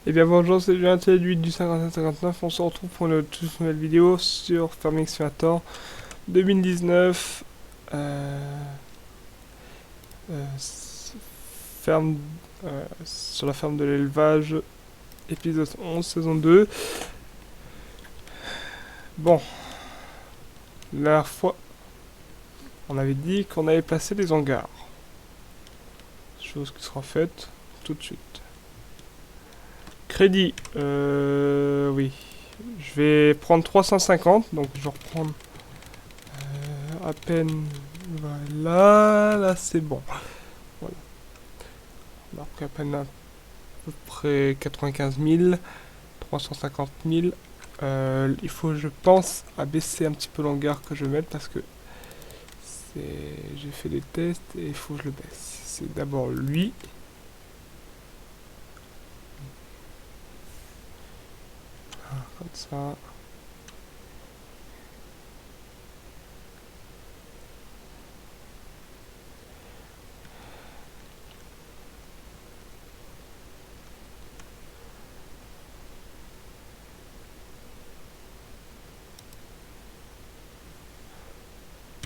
Et bien bonjour, c'est Julien T8 du 5759. On se retrouve pour une toute nouvelle vidéo sur Farming Simulator 2019. Ferme, sur la ferme de l'élevage, épisode 11, saison 2. Bon, la dernière fois, on avait dit qu'on avait placé des hangars. Chose qui sera faite tout de suite. Crédit, oui. Je vais prendre 350, donc je vais reprendre à peine. Voilà, là c'est bon. Voilà. On a pris à peine à peu près 95 000, 350 000. Il faut, je pense, abaisser un petit peu l'hangar que je vais mettre parce que j'ai fait des tests et il faut que je le baisse. C'est d'abord lui. Comme ça.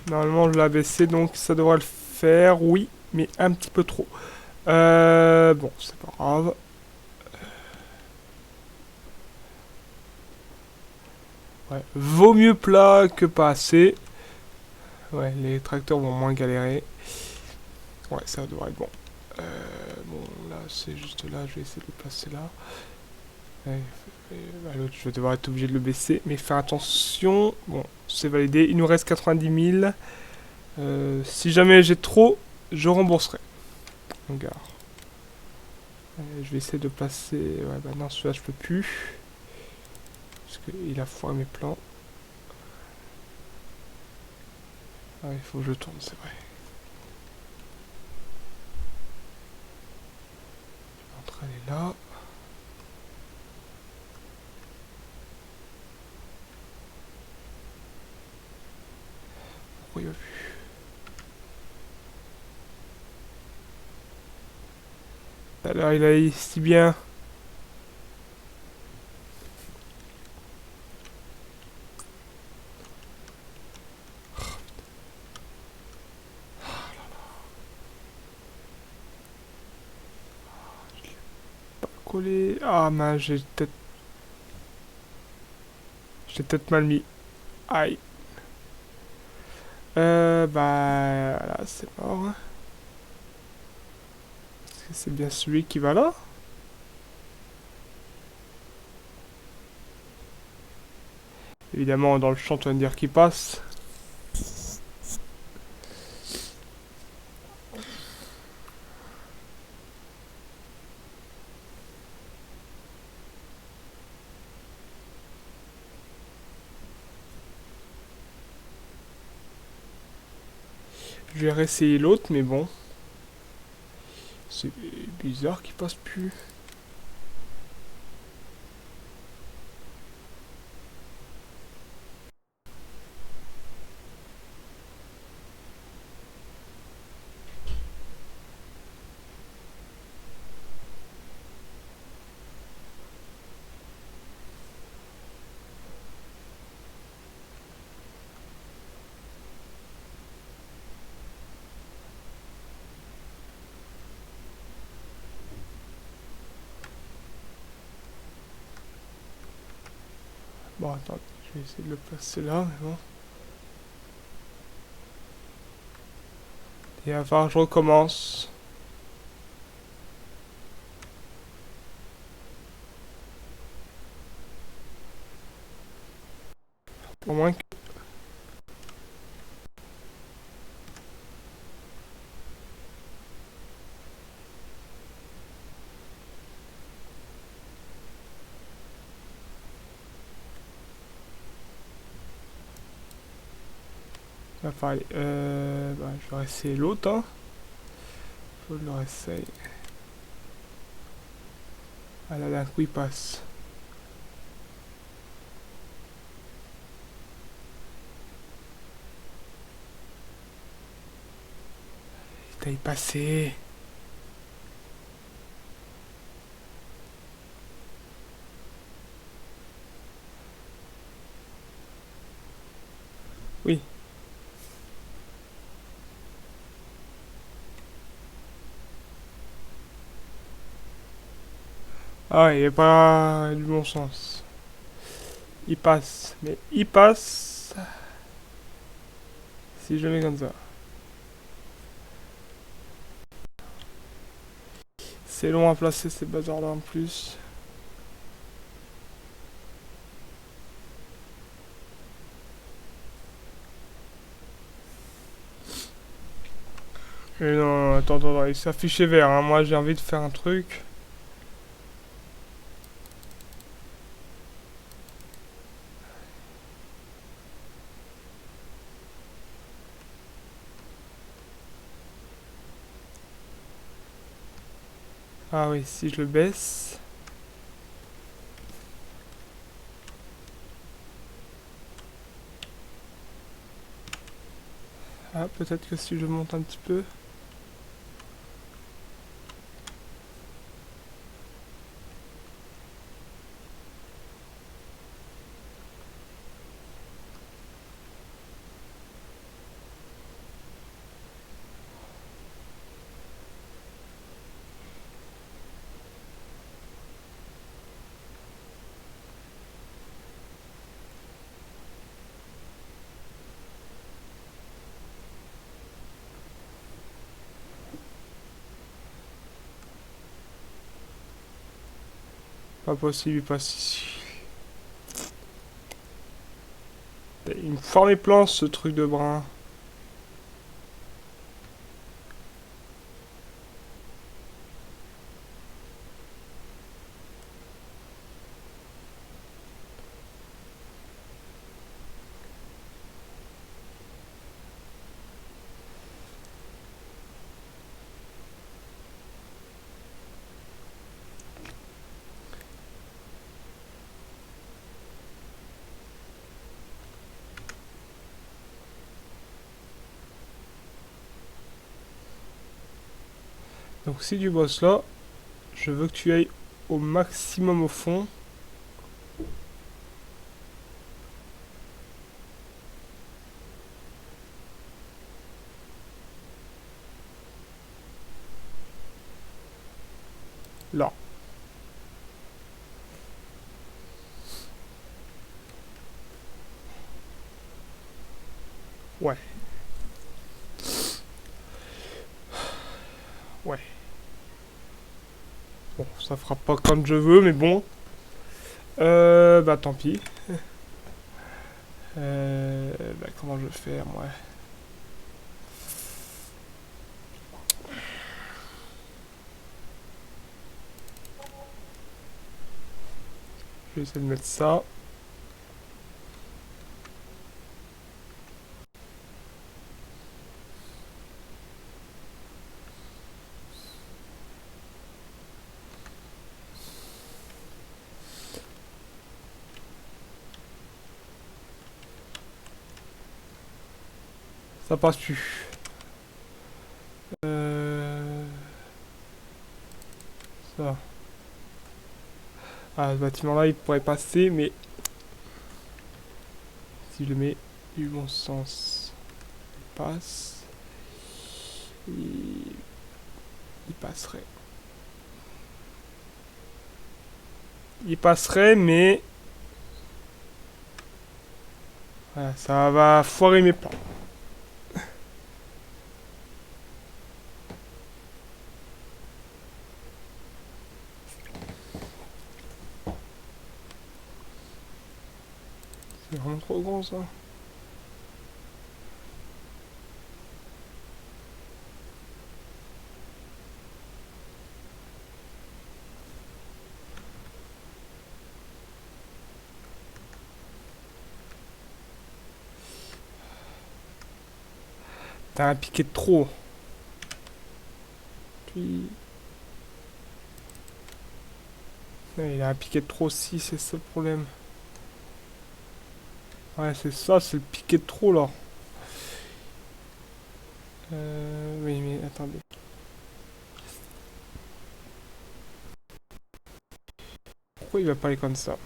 Normalement, je l'ai abaissé, donc ça devrait le faire, oui, mais un petit peu trop. Bon, c'est pas grave. Ouais. Vaut mieux plat que pas assez. Ouais, les tracteurs vont moins galérer. Ouais, ça devrait être bon. Bon, là, c'est juste là, je vais essayer de le placer là. Ouais, bah, l'autre, je vais devoir être obligé de le baisser, mais faire attention. Bon, c'est validé. Il nous reste 90 000. Si jamais j'ai trop, je rembourserai. Hangar. Je vais essayer de placer. Ouais, bah non, celui-là, je peux plus. Parce qu'il a foiré mes plans. Ah, il faut que je tourne, c'est vrai. L'entrée, elle est là. Pourquoi il va plus? Alors, il a si bien. Collé. Ah, mince, j'ai peut-être mal mis. Aïe. Bah, là, c'est mort. Est-ce que c'est bien celui qui va là? Évidemment, dans le champ, tu vas me dire qu'il passe. Je vais réessayer l'autre, mais bon. C'est bizarre qu'il passe plus. Bon, attends, je vais essayer de le placer là, mais bon. Et avant, je recommence. Au moins que. Enfin, allez, bah, je vais essayer l'autre, hein. Faut que je le réessaye. Ah là, d'un coup, il passe. Putain, il passé. Ah ouais, il a pas du bon sens. Il passe. Mais il passe. Si je le mets comme ça. C'est long à placer ces bazars là en plus. Et non, attends, il s'est affiché vert. Hein. Moi j'ai envie de faire un truc. Ah oui, si je le baisse. Ah, peut-être que si je monte un petit peu. Pas possible, il passe ici. Il me forme les plans ce truc de brin. Donc si tu bosses là, je veux que tu ailles au maximum au fond. Là. Ouais. Ouais. Bon, ça fera pas comme je veux, mais bon. Bah tant pis. Bah comment je vais faire, moi. Je vais essayer de mettre ça. Ça passe plus. Ça. Ah, ce bâtiment-là, il pourrait passer, mais si je le mets du bon sens, il passe. Il, il passerait. Il passerait, mais voilà, ça va foirer mes plans. C'est vraiment trop grand ça. T'as un piqué de trop. Puis... ouais, il a un piqué de trop aussi, c'est ça le problème. Ouais, c'est ça, c'est le piqué de trop là. Oui, mais attendez. Pourquoi il va pas aller comme ça?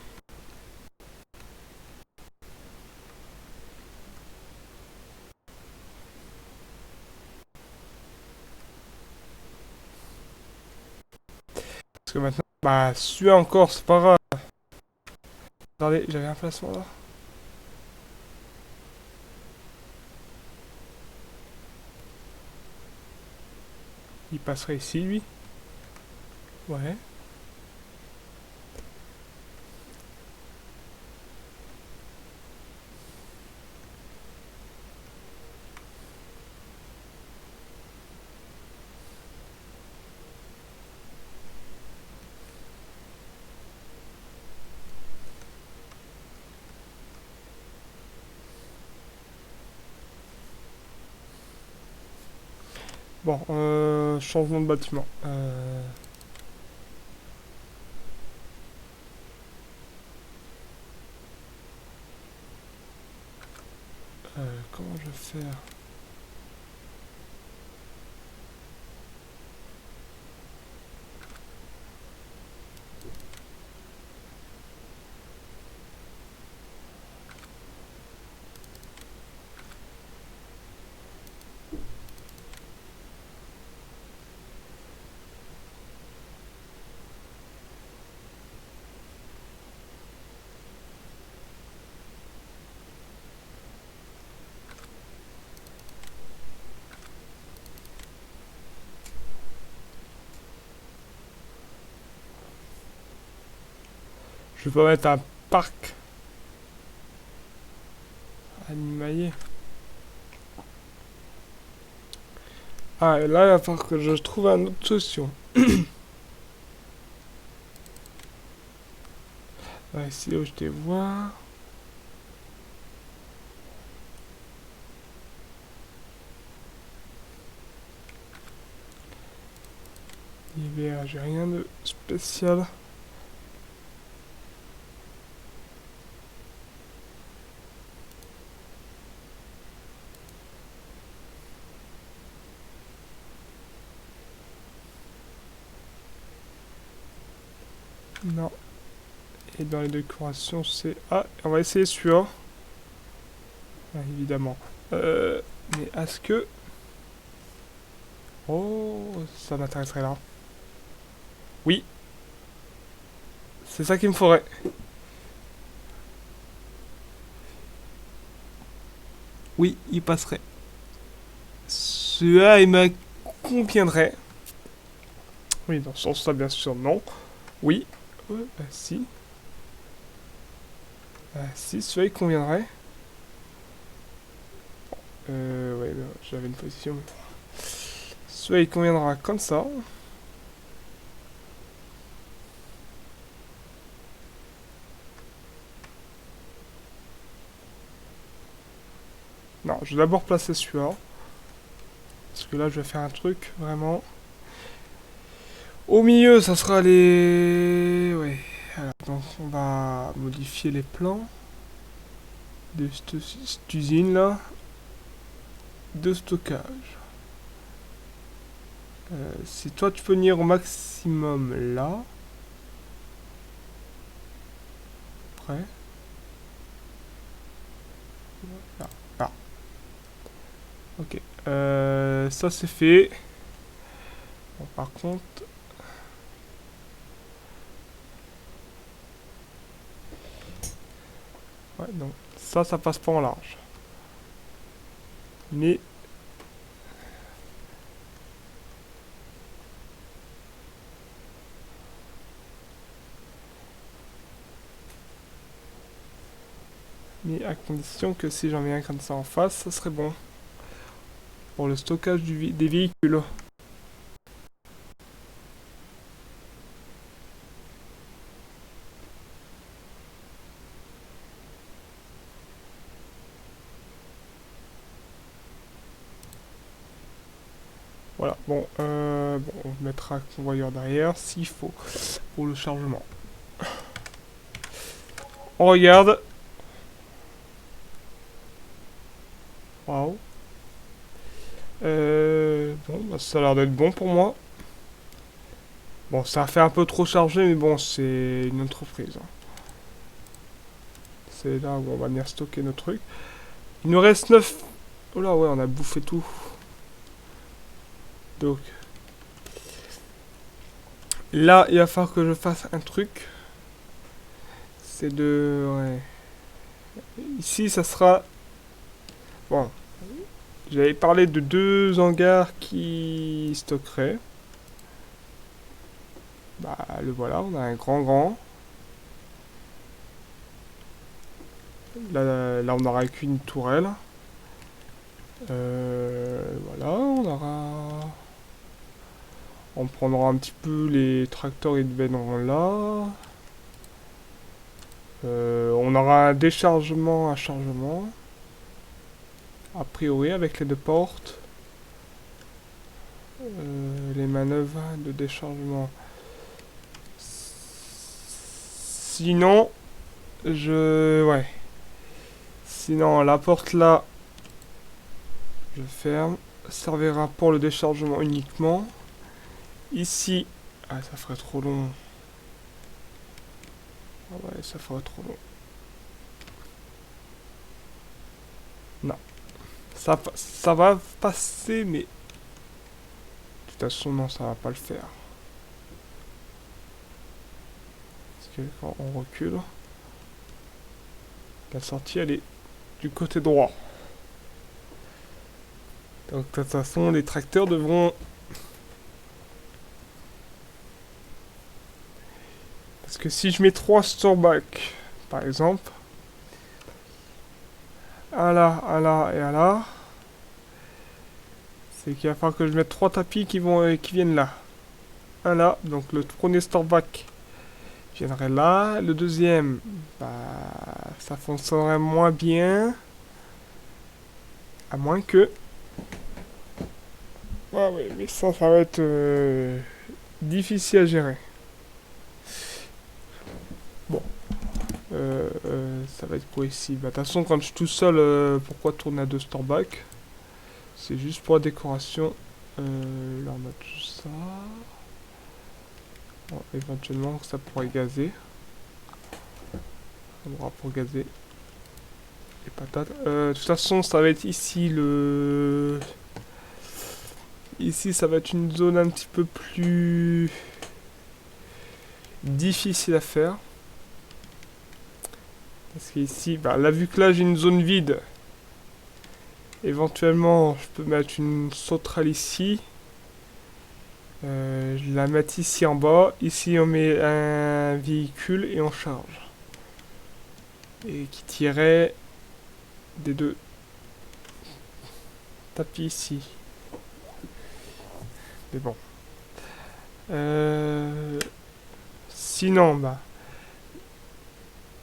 Parce que maintenant, Bah, celui-là encore, c'est pas grave. Attendez, j'avais un placement là. Il passerait ici, lui. Ouais. Bon, changement de bâtiment. Comment je vais faire? Je vais pas mettre un parc animalier. Ah, et là, il va falloir que je trouve une autre solution. Ouais, c'est où je te vois. Hiver, j'ai rien de spécial. Non. Et dans les décorations, c'est... Ah, on va essayer celui-là. Ah, évidemment. Mais est-ce que... Oh, ça m'intéresserait là. Oui, c'est ça qu'il me faudrait. Oui, il passerait. Celui-là, il me conviendrait. Oui, dans ce sens-là, bien sûr, non. Oui. Si. Si, celui-là, il conviendrait. Ouais, j'avais une position. Celui-là, il conviendra comme ça. Non, je vais d'abord placer celui-là. Parce que là, je vais faire un truc, vraiment. Au milieu, ça sera les... Ouais. Alors, donc, on va modifier les plans de cette usine-là de stockage. Si toi, tu peux venir au maximum là. Après. Là. Là. Ok. Ça, c'est fait. Bon, par contre... Ouais, donc ça passe pas en large. Mais à condition que si j'en mets un comme ça en face, ça serait bon. Pour le stockage des véhicules. Voilà, bon, on mettra un convoyeur derrière s'il faut pour le chargement. On regarde. Waouh. Bon, bah, ça a l'air d'être bon pour moi. Bon, ça a fait un peu trop chargé, mais bon, c'est une entreprise. Hein. C'est là où on va venir stocker nos trucs. Il nous reste 9. Oh là, ouais, on a bouffé tout. Donc, Là, il va falloir que je fasse un truc. C'est de... Ouais. Ici, ça sera... Bon. J'avais parlé de 2 hangars qui stockeraient. Bah, le voilà, on a un grand. Là, on n'aura qu'une tourelle. Voilà, on aura... On prendra un petit peu les tracteurs, ils deviendront là. On aura un déchargement, un chargement. A priori, avec les 2 portes. Les manœuvres de déchargement. Sinon, ouais. Sinon, la porte là, je ferme. Servira pour le déchargement uniquement. Ici, ah, ça ferait trop long. Ah ouais, ça ferait trop long. Non. Ça va passer, mais... De toute façon, non, ça va pas le faire. Parce que quand on recule, la sortie, elle est du côté droit. Donc, de toute façon, les tracteurs devront... Parce que si je mets 3 storeback, par exemple... Un là et un là... C'est qu'il va falloir que je mette 3 tapis qui viennent là. Un là, donc le premier storeback viendrait là. Le deuxième, bah, ça fonctionnerait moins bien. À moins que... Ah oui, mais ça va être difficile à gérer. Bon. Ça va être quoi ici? Bah, de toute façon, quand je suis tout seul, pourquoi tourner à 2 storeback? C'est juste pour la décoration. Là, on a tout ça. Bon, éventuellement, ça pourrait gazer. On aura pour gazer les patates. De toute façon, ça va être ici le... Ici, ça va être une zone un petit peu plus difficile à faire. Parce qu'ici, bah, là, vu que là, j'ai une zone vide, éventuellement, je peux mettre une sauterelle ici. Je la mets ici en bas. Ici, on met un véhicule et on charge. Et qui tirait des 2 tapis ici. Mais bon. Sinon, bah...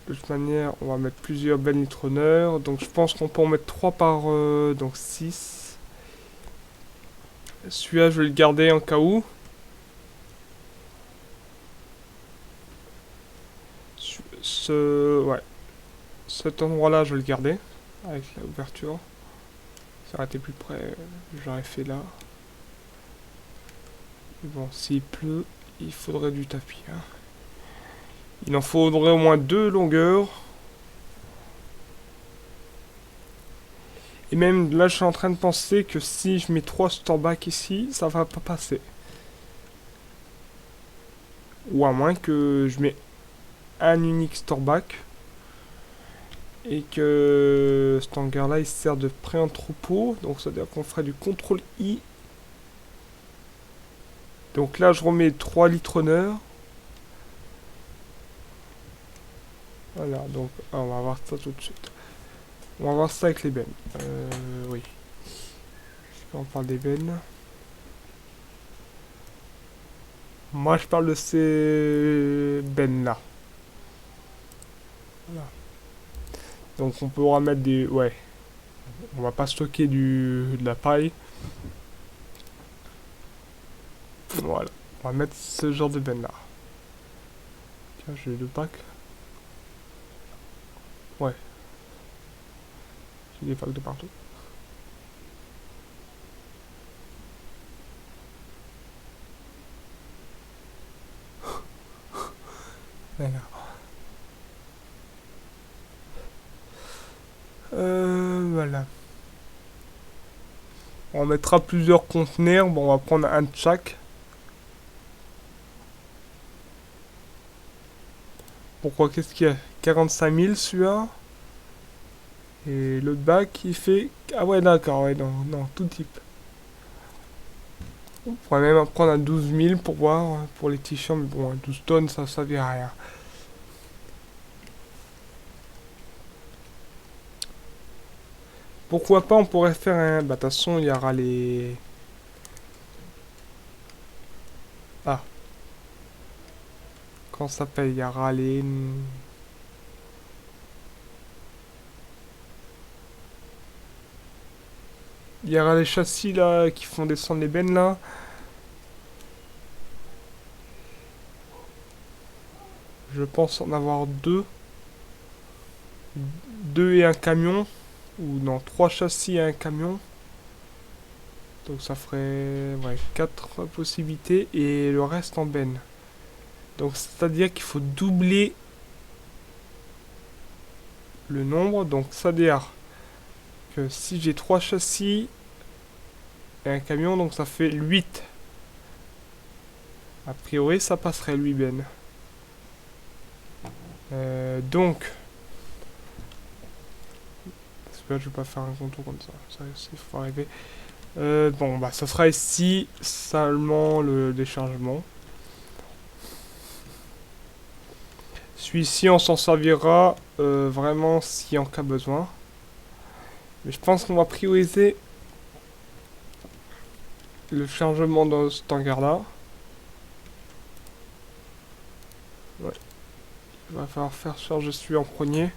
De toute manière, on va mettre plusieurs benlitronneurs. Donc je pense qu'on peut en mettre 3 par... donc 6. Celui-là, je vais le garder en cas où. Ouais. Cet endroit-là, je vais le garder. Avec l'ouverture. Ça aurait été plus près, j'aurais fait là. Bon, s'il pleut, il faudrait du tapis. Hein. Il en faudrait au moins 2 longueurs. Et même là, je suis en train de penser que si je mets 3 storeback ici, ça va pas passer. Ou à moins que je mets un unique storeback. Et que cet hangar-là, il sert de pré-entrepôt. Donc, ça veut dire qu'on ferait du contrôle I. Donc là, je remets 3 litronneurs. Voilà, donc on va voir ça tout de suite. On va voir ça avec les bennes. Oui. On parle des bennes. Moi, je parle de ces bennes-là. Voilà. Donc on pourra mettre des... Ouais. On va pas stocker de la paille. Voilà. On va mettre ce genre de bennes-là. Tiens, j'ai 2 packs. Ouais. J'ai des packs de partout. Voilà. Voilà. On mettra plusieurs conteneurs. Bon, on va prendre un de chaque. Pourquoi? Qu'est-ce qu'il y a? 45 000 celui-là. Et l'autre bac, il fait... Ah ouais, d'accord, ouais, non, non, tout type. On pourrait même en prendre à 12 000 pour voir, pour les t-shirts, mais bon, 12 tonnes, ça servira à rien. Pourquoi pas, on pourrait faire un... Bah, de toute façon, il y aura les... Ah. Comment ça s'appelle? Il y aura les... Il y aura les châssis, là, qui font descendre les bennes, là. Je pense en avoir deux. Deux et un camion. Ou non, trois châssis et un camion. Donc ça ferait ouais, 4 possibilités et le reste en benne. Donc c'est-à-dire qu'il faut doubler le nombre. Donc c'est-à-dire que si j'ai 3 châssis et un camion, donc ça fait 8. A priori ça passerait 8 bennes. Donc... Parce que là je vais pas faire un contour comme ça. Ça faut arriver. Bon bah ça sera ici seulement le déchargement. Celui-ci, on s'en servira vraiment si en cas besoin. Mais je pense qu'on va prioriser le chargement dans cet hangar-là. Ouais. Il va falloir faire charger celui en premier.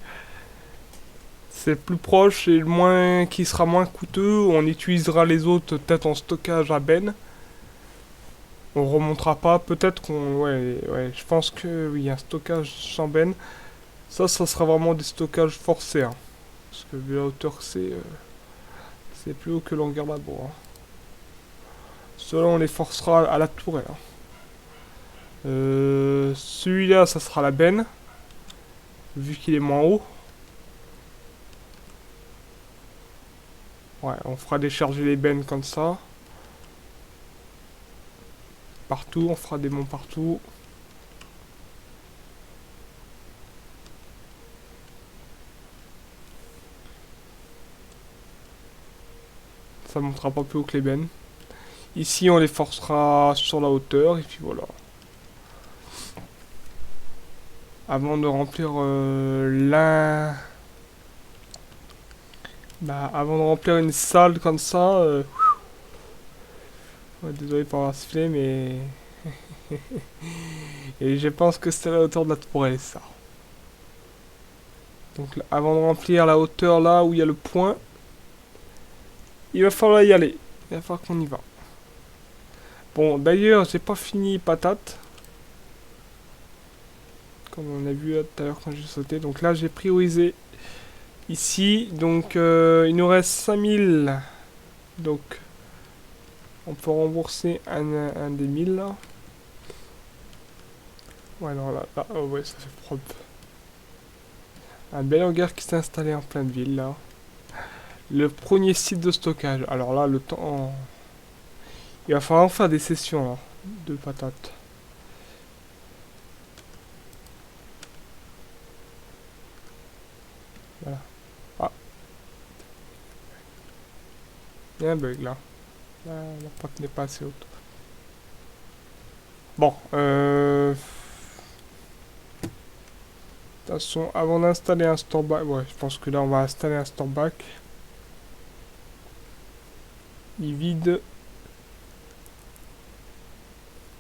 C'est le plus proche et le moins qui sera moins coûteux. On utilisera les autres peut-être en stockage à benne. On remontera pas. Peut-être qu'on... Ouais, je pense que oui, un stockage sans benne. Ça sera vraiment des stockages forcés. Hein. Parce que vu la hauteur que c'est plus haut que l'hangar là-bas. Hein. Ceux-là, on les forcera à la tourelle. Hein. Celui-là, ça sera la benne. Vu qu'il est moins haut. Ouais, on fera décharger les bennes comme ça. Partout, on fera des monts partout. Ça montera pas plus haut que les bennes. Ici, on les forcera sur la hauteur, et puis voilà. Avant de remplir Bah, avant de remplir une salle comme ça... Ouais, désolé pour avoir sifflé, mais... Et je pense que c'est la hauteur de la tourelle, ça. Donc, là, avant de remplir la hauteur là où il y a le point, il va falloir y aller. Il va falloir qu'on y va. Bon, d'ailleurs, j'ai pas fini patate. Comme on a vu tout à l'heure quand j'ai sauté. Donc là, j'ai priorisé ici. Donc, il nous reste 5000. Donc, on peut rembourser un des 1000 là. Ouais, non, là, oh ouais, ça fait propre. Un bel hangar qui s'est installé en pleine ville là. Le premier site de stockage. Alors là, le temps... Il va falloir faire des sessions là, de patates. Voilà. Ah. Il y a un bug là. La porte n'est pas assez haute. Bon, de toute façon, avant d'installer un store back, ouais, je pense que là on va installer un store back. Il vide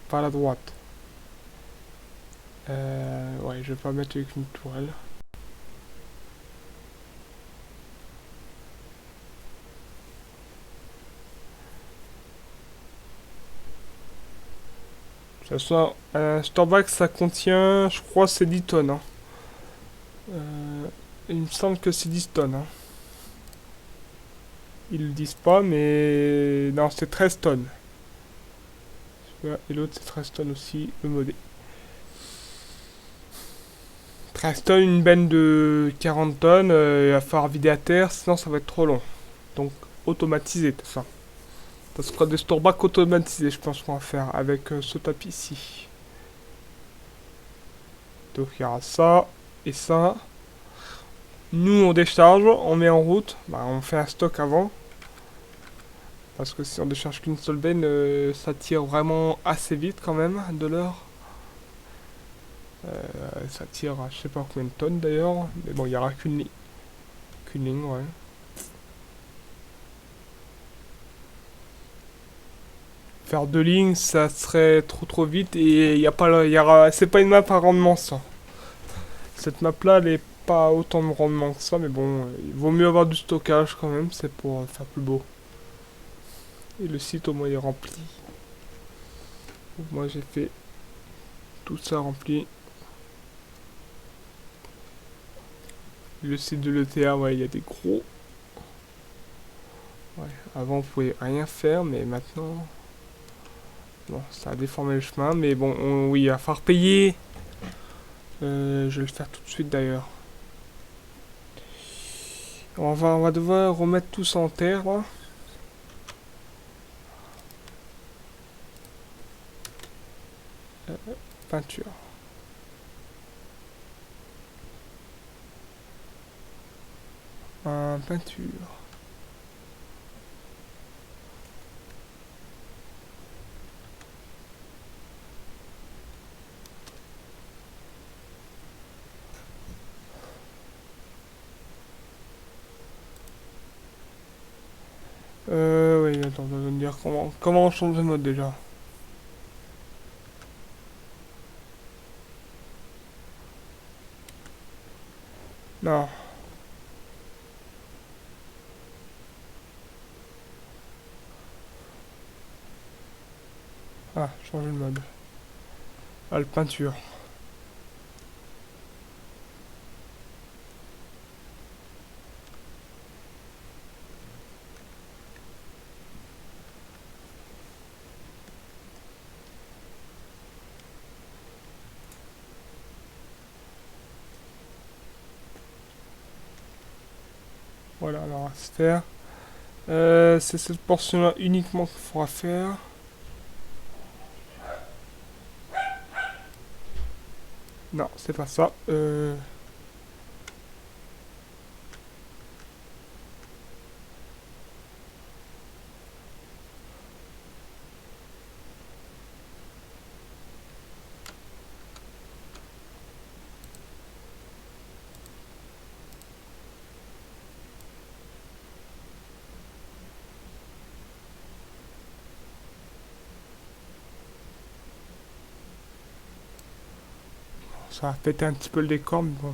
par la droite. Ouais, je vais pas mettre avec une tourelle. De toute façon, un store back ça contient, je crois, c'est 10 tonnes. Hein. Il me semble que c'est 10 tonnes. Hein. Ils le disent pas, mais non, c'est 13 tonnes. Et l'autre c'est 13 tonnes aussi, le modé. 13 tonnes, une benne de 40 tonnes, il va falloir vider à terre, sinon ça va être trop long. Donc automatisé tout ça. Ça sera des store back automatisés, je pense qu'on va faire avec ce tapis ici. t'offrira ça et ça. Nous, on décharge, on met en route. Bah, on fait un stock avant. Parce que si on décharge qu'une seule benne, ça tire vraiment assez vite quand même de l'or. Ça tire à je sais pas combien de tonnes d'ailleurs. Mais bon, il n'y aura qu'une ligne, ouais. Faire deux lignes, ça serait trop vite et y a pas, c'est pas une map à rendement ça. Cette map là, elle est pas autant de rendement que ça, mais bon, il vaut mieux avoir du stockage quand même, c'est pour faire plus beau. Et le site au moins il est rempli. Donc, moi j'ai fait tout ça rempli. Le site de l'ETA, ouais, il y a des gros. Ouais, avant on pouvait rien faire, mais maintenant. Bon, ça a déformé le chemin, mais bon, oui, il va falloir payer. Je vais le faire tout de suite d'ailleurs. On va devoir remettre tout ça en terre là. Peinture. Peinture. Oui, attends, je vais me dire comment on change de mode déjà. Non. Ah, changer de mode. Ah, le peinture. Voilà, alors on va se faire. C'est cette portion-là uniquement qu'il faudra faire. Non, c'est pas ça. Ça va péter un petit peu le décor, mais bon.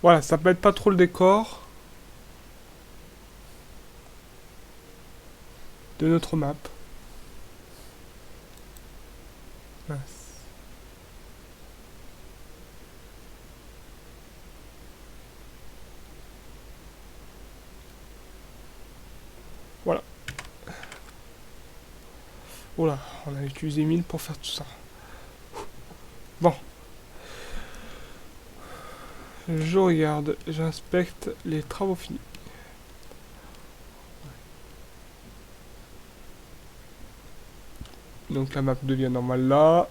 Voilà, ça pète pas trop le décor de notre map. Mince. Voilà. Oula, on a utilisé 1000 pour faire tout ça. Bon. Je regarde, j'inspecte les travaux finis. Donc la map devient normale là.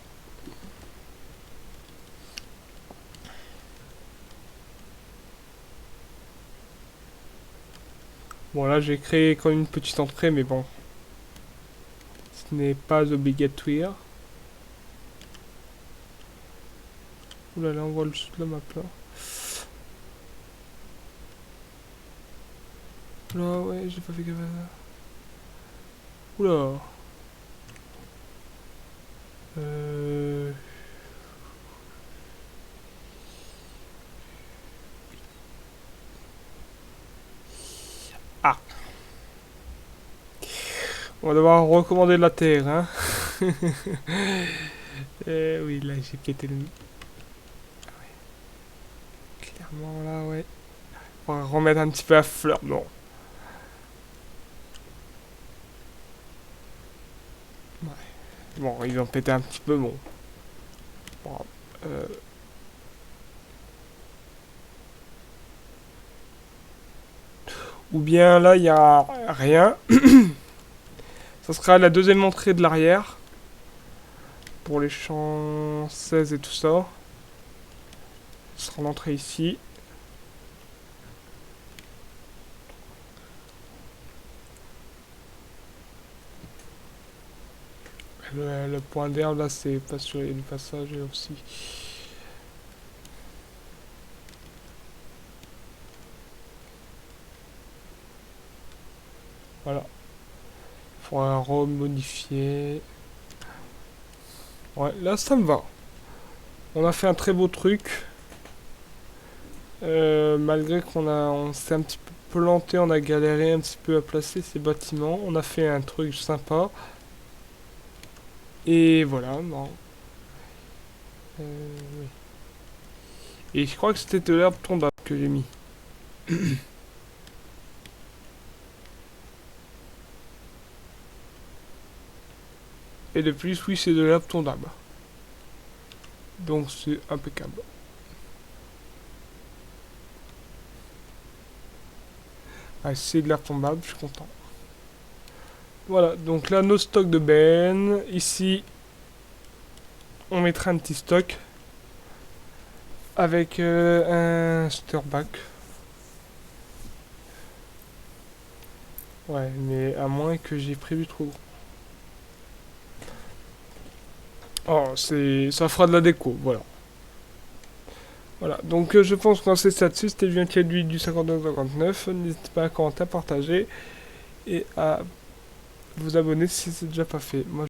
Bon là j'ai créé quand même une petite entrée mais bon. Ce n'est pas obligatoire. Oula là on voit le sud de la map là. Oula ouais j'ai pas fait gaffe à ça. Oula. Ah. On va devoir recommander de la terre, hein. Oui, là, j'ai pété le... Ah ouais. Clairement, là, ouais. On va remettre un petit peu à fleur, non. Ouais. Bon, ils ont pété un petit peu, bon. Bon, euh... Ou bien, là, il y a rien. Ça sera la deuxième entrée de l'arrière. Pour les champs 16 et tout ça. Ce sera l'entrée ici. Le point d'herbe là c'est pas sur du passage aussi. Voilà. Faudra remodifier. Ouais, là ça me va. On a fait un très beau truc. Malgré on s'est un petit peu planté, on a galéré un petit peu à placer ces bâtiments. On a fait un truc sympa. Et voilà, bon. Oui. Et je crois que c'était de l'herbe tombable que j'ai mis. Et de plus, oui, c'est de l'herbe tombable. Donc c'est impeccable. Ah, c'est de l'herbe tombable, je suis content. Voilà, donc là, nos stocks de bennes. Ici, on mettra un petit stock avec un stirback. Ouais, mais à moins que j'ai prévu trop gros. Oh, ça fera de la déco, voilà. Voilà, donc je pense qu'on s'est là-dessus. C'était le 28 du 59-59. N'hésitez pas à commenter, à partager et à vous abonner si c'est déjà pas fait. Moi,